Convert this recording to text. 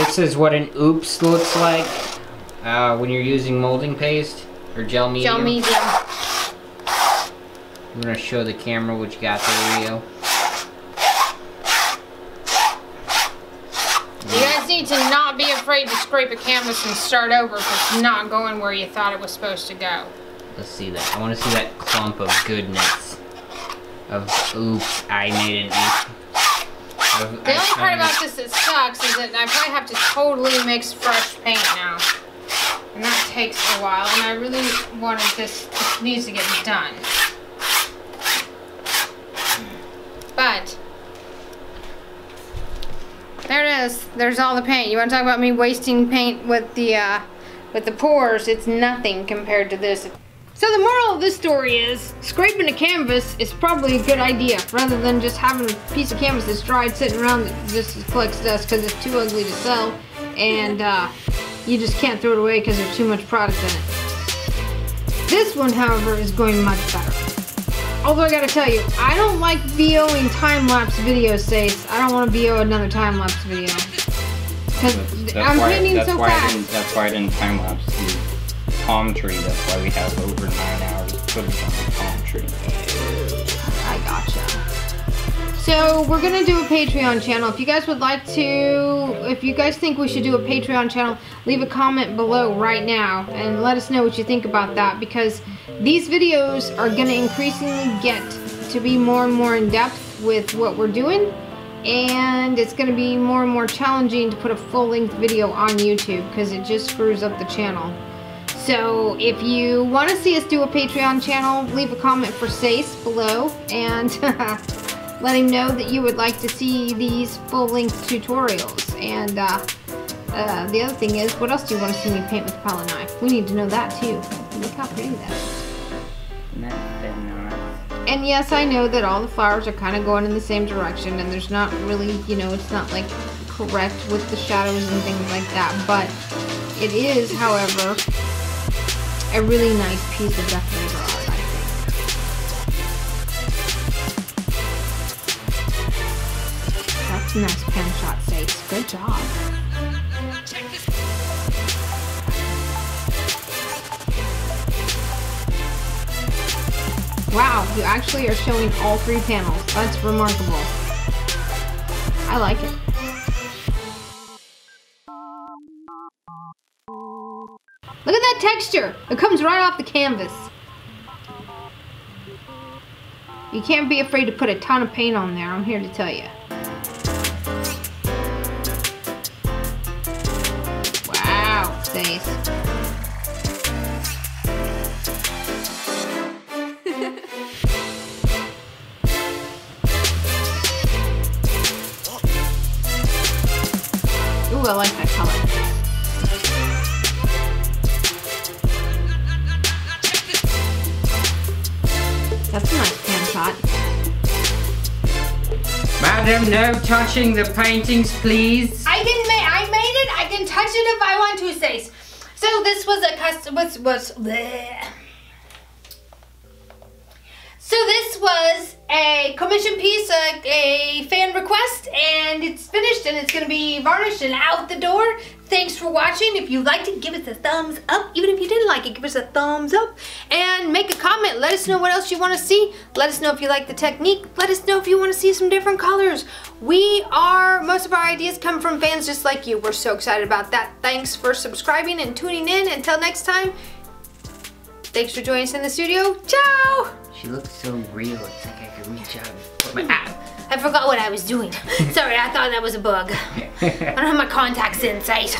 This is what an oops looks like when you're using molding paste or gel medium. Gel medium. I'm gonna show the camera what you got there, Rio. You guys need to not be afraid to scrape a canvas and start over if it's not going where you thought it was supposed to go. Let's see that. I want to see that clump of goodness. Of oops, I made an oop. The only part about this that sucks is that I probably have to totally mix fresh paint now. And that takes a while, and I really wanted this needs to get done. But there it is. There's all the paint. You want to talk about me wasting paint with the pours? It's nothing compared to this. So the moral of this story is, scraping a canvas is probably a good idea, rather than just having a piece of canvas that's dried sitting around that just collects dust because it's too ugly to sell, and you just can't throw it away because there's too much product in it. This one, however, is going much better. Although I gotta tell you, I don't like VOing time-lapse videos, Sace. I don't want to VO another time-lapse video. Because I'm painting so fast. That's why I didn't time-lapse the palm tree. That's why we have over 9 hours footage on the palm tree. I gotcha. So we're gonna do a Patreon channel. If you guys would like to, if you guys think we should do a Patreon channel, leave a comment below right now and let us know what you think about that, because these videos are gonna increasingly get to be more and more in depth with what we're doing, and it's gonna be more and more challenging to put a full-length video on YouTube because it just screws up the channel. So if you want to see us do a Patreon channel, leave a comment for Sace below and let him know that you would like to see these full-length tutorials. And the other thing is, what else do you want to see me paint with a palette knife? We need to know that too. Look how pretty that is. And yes, I know that all the flowers are kind of going in the same direction, and there's not really, you know, it's not like correct with the shadows and things like that, but it is, however, a really nice piece of decorative art, I think. That's a nice pen shot, Sace. Good job. Wow, you actually are showing all 3 panels. That's remarkable. I like it. Look at that texture! It comes right off the canvas. You can't be afraid to put a ton of paint on there, I'm here to tell you. Wow, Sace. I like that color. That's a nice pan shot. Madam, no touching the paintings, please. I made it. I can touch it if I want to, Sace. So this was a custom. So this was a commission piece, a fan request, and it's finished and it's gonna be varnished and out the door. Thanks for watching. If you liked it, give us a thumbs up. Even if you didn't like it, give us a thumbs up. And make a comment. Let us know what else you wanna see. Let us know if you like the technique. Let us know if you wanna see some different colors. Most of our ideas come from fans just like you. We're so excited about that. Thanks for subscribing and tuning in. Until next time, thanks for joining us in the studio. Ciao! She looks so real. It's like I could reach out and put my I forgot what I was doing. Sorry, I thought that was a bug. I don't have my contacts in sight.